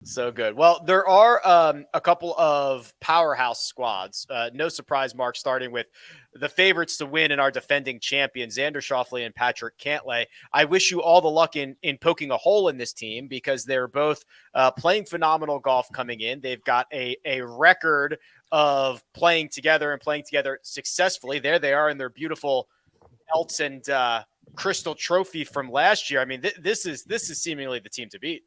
So good. Well, there are a couple of powerhouse squads. No surprise, Mark, starting with the favorites to win and our defending champions, Xander Schauffele and Patrick Cantlay. I wish you all the luck in poking a hole in this team because they're both playing phenomenal golf coming in. They've got a record of playing together and playing together successfully. There they are in their beautiful belts and crystal trophy from last year. I mean, this is seemingly the team to beat.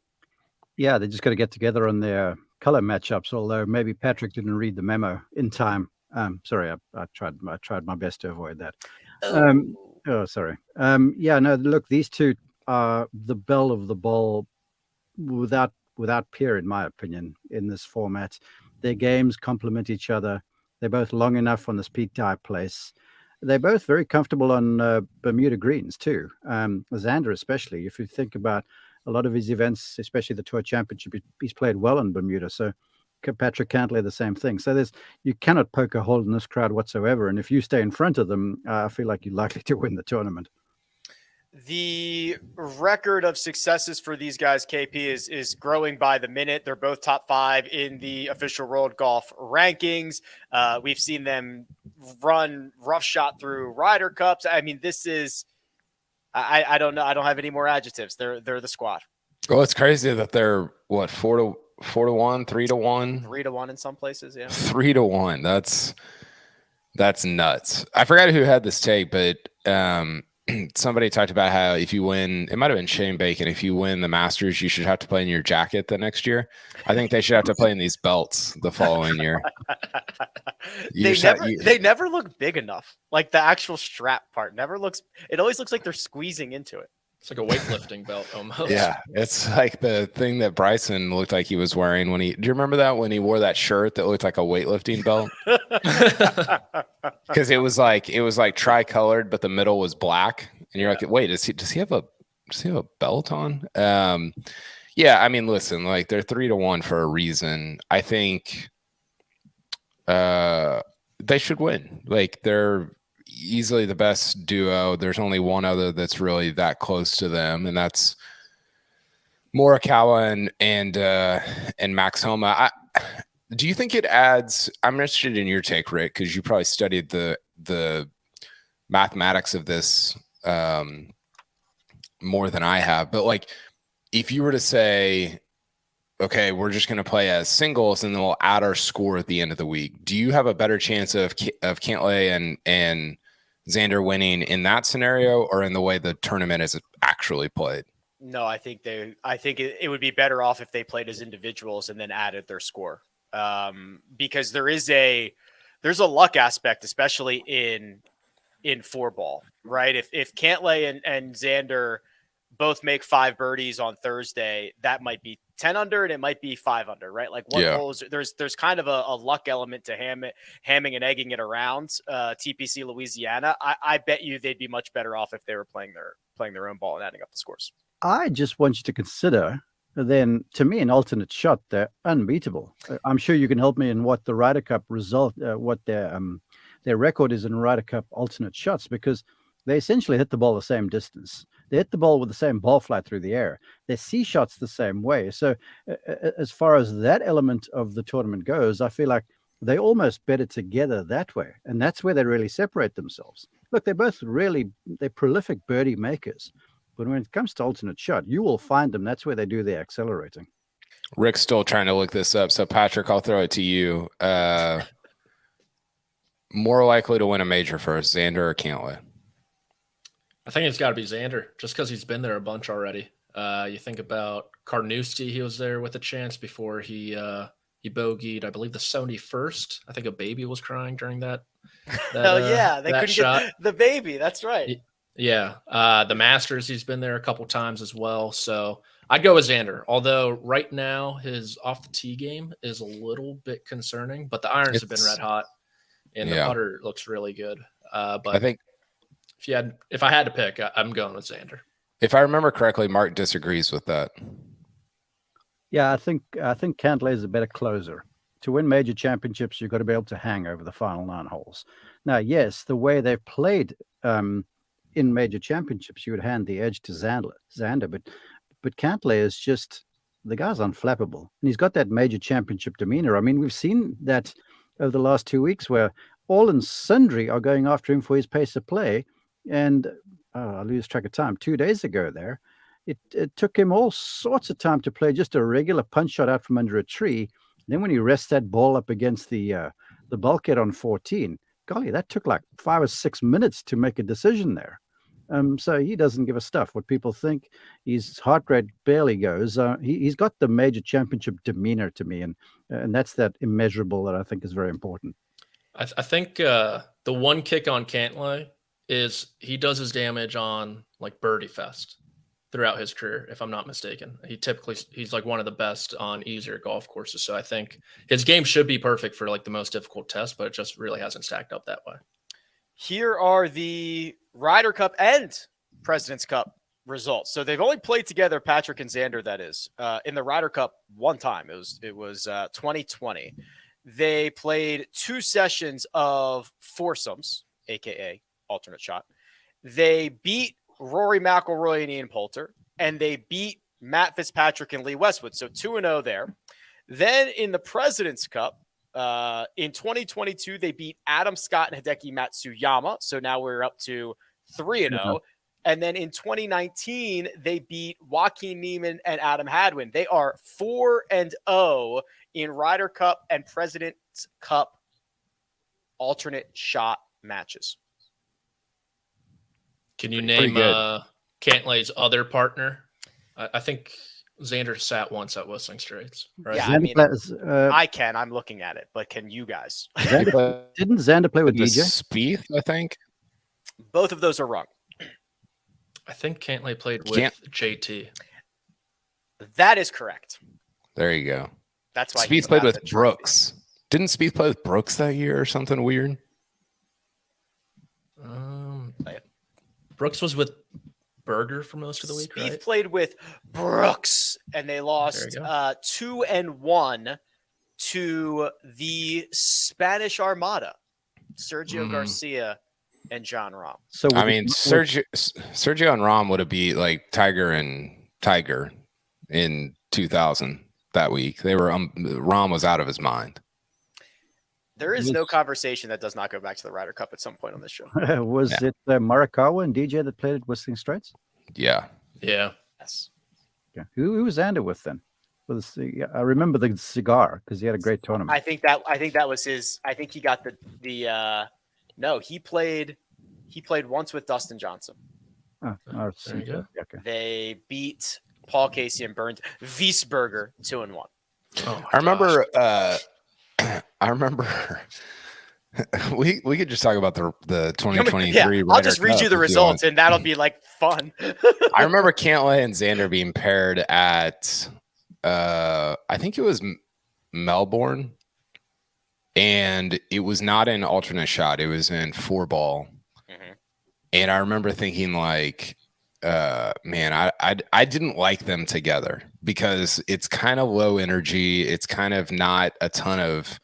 Yeah, they just got to get together on their color matchups. Although maybe Patrick didn't read the memo in time. Sorry, I tried my best to avoid that. Sorry. Yeah, no. Look, these two are the belle of the ball, without peer, in my opinion, in this format. Their games complement each other. They're both long enough on the speed type place. They're both very comfortable on Bermuda greens too. Xander, especially, if you think about a lot of his events, especially the Tour Championship, he's played well in Bermuda. So Patrick Cantlay, the same thing. So you cannot poke a hole in this crowd whatsoever. And if you stay in front of them, I feel like you're likely to win the tournament. The record of successes for these guys, KP, is growing by the minute. They're both top 5 in the official World Golf rankings. We've seen them run roughshod through Ryder Cups. I mean, this is I don't know. I don't have any more adjectives. They're the squad. Well, it's crazy that they're what 4-1, 3-1, 3-1 in some places. Yeah, 3-1. That's nuts. I forgot who had this take, but somebody talked about how if you win, it might have been Shane Bacon. If you win the Masters, you should have to play in your jacket the next year. I think they should have to play in these belts the following year. They never look big enough. Like the actual strap part never looks. It always looks like they're squeezing into it. It's like a weightlifting belt almost. Yeah, it's like the thing that Bryson looked like he was wearing when do you remember that when he wore that shirt that looked like a weightlifting belt? Because it was like tri-colored, but the middle was black, and you're like, wait, does he have a belt on? Yeah, I mean, listen, like they're 3-1 for a reason. I think they should win. Like they're easily the best duo. There's only one other that's really that close to them, and that's Morikawa and Max Homa. Do you think it adds? I'm interested in your take, Rick, because you probably studied the mathematics of this more than I have. But like, if you were to say, okay, we're just going to play as singles, and then we'll add our score at the end of the week, do you have a better chance of Cantlay and Xander winning in that scenario, or in the way the tournament is actually played? No, I think it would be better off if they played as individuals and then added their score. Because there's a luck aspect, especially in 4-ball, right? If Cantlay and Xander both make 5 birdies on Thursday, that might be 10 under and it might be 5 under, right? Like there's kind of a luck element to hamming and egging it around TPC Louisiana. I bet you they'd be much better off if they were playing their own ball and adding up the scores. I just want you to consider, then, to me, an alternate shot, they're unbeatable. I'm sure you can help me in what the Ryder Cup result, what their record is in Ryder Cup alternate shots, because they essentially hit the ball the same distance. They hit the ball with the same ball flight through the air. They see shots the same way. So as far as that element of the tournament goes, I feel like they almost better together that way. And that's where they really separate themselves. Look, they're prolific birdie makers. But when it comes to alternate shot, you will find them. That's where they do their accelerating. Rick's still trying to look this up. So, Patrick, I'll throw it to you. More likely to win a major first, Xander or Cantlay? I think it's got to be Xander, just because he's been there a bunch already. You think about Carnoustie, he was there with a chance before he bogeyed, I believe, the 71st. I think a baby was crying during that Hell yeah, they couldn't shot. get the baby. That's right. Yeah, the Masters, he's been there a couple times as well. So I'd go with Xander, although right now his off-the-tee game is a little bit concerning, but the irons have been red hot, and the putter looks really good. But I think if I had to pick, I'm going with Xander. If I remember correctly, Mark disagrees with that. Yeah, I think Cantlay is a better closer. To win major championships, you've got to be able to hang over the final 9 holes. Now, yes, the way they've played in major championships, you would hand the edge to Xander, but Cantlay is just the guy's unflappable. And he's got that major championship demeanor. I mean, we've seen that over the last 2 weeks where all and sundry are going after him for his pace of play. And I lose track of time. 2 days ago there, it took him all sorts of time to play just a regular punch shot out from under a tree. And then when he rests that ball up against the bulkhead on 14, golly, that took like 5 or 6 minutes to make a decision there. So he doesn't give a stuff what people think. His heart rate barely goes. He's got the major championship demeanor to me, and that's that immeasurable that I think is very important. I think the one kick on Cantlay is he does his damage on like Birdie Fest throughout his career, if I'm not mistaken. He's like one of the best on easier golf courses. So I think his game should be perfect for like the most difficult test, but it just really hasn't stacked up that way. Here are the Ryder Cup and President's Cup results. So they've only played together, Patrick and Xander, that is, in the Ryder Cup one time. It was 2020. They played 2 sessions of foursomes, aka alternate shot. They beat Rory McIlroy and Ian Poulter, and they beat Matt Fitzpatrick and Lee Westwood. So 2-0 there. Then in the President's Cup, in 2022, they beat Adam Scott and Hideki Matsuyama. So now we're up to 3-0. Mm-hmm. And then in 2019, they beat Joaquin Niemann and Adam Hadwin. They are 4-0 in Ryder Cup and President's Cup alternate shot matches. Can you name Cantlay's other partner? I think Xander sat once at Whistling Straits, right? Yeah, I mean, I can. I'm looking at it, but can you guys? Didn't Xander play with DJ? Spieth, I think. Both of those are wrong. I think Cantlay played with JT. That is correct. There you go. That's why Spieth played with Brooks. Didn't Spieth play with Brooks that year or something weird? Brooks was with Berger for most of the week, Spieth right? played with Brooks, and they lost 2-1 to the Spanish Armada, Sergio Garcia and John Rahm. So I mean, Sergio and Rahm would have beat like Tiger and Tiger in 2000 that week. They were Rahm was out of his mind. There is no conversation that does not go back to the Ryder Cup at some point on this show. Was it Morikawa and DJ that played at Whistling Straits? Yeah. Yes. Yeah. Who was Xander with then? I remember the cigar because he had a great tournament. I think that was his. I think he got the. No, he played once with Dustin Johnson. Okay. They beat Paul Casey and Burns Wiesberger 2-1. I remember we could just talk about the 2023. Yeah, I'll just read you the results and that'll be like fun. I remember Cantlay and Xander being paired at I think it was Melbourne, and it was not in alternate shot, it was in 4-ball. And I remember thinking like, man, I didn't like them together because it's kind of low energy. It's kind of not a ton of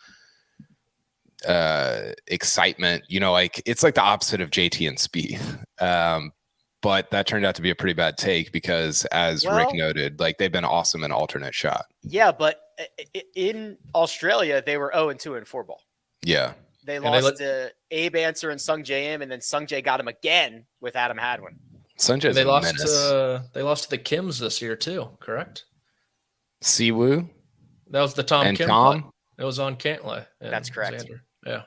excitement, like it's like the opposite of JT and Spieth. But that turned out to be a pretty bad take because, as Rick noted, like they've been awesome in alternate shot. Yeah, but in Australia, they were 0-2 in 4-ball. Yeah. They lost to Abe Answer and Sung Jae Im, and then Sung Jae got him again with Adam Hadwin. Sungjae's they lost to the Kims this year too, correct? Siwoo. That was the Tom and Kim Tom. It was on Cantlay. That's correct. Xander. Yeah.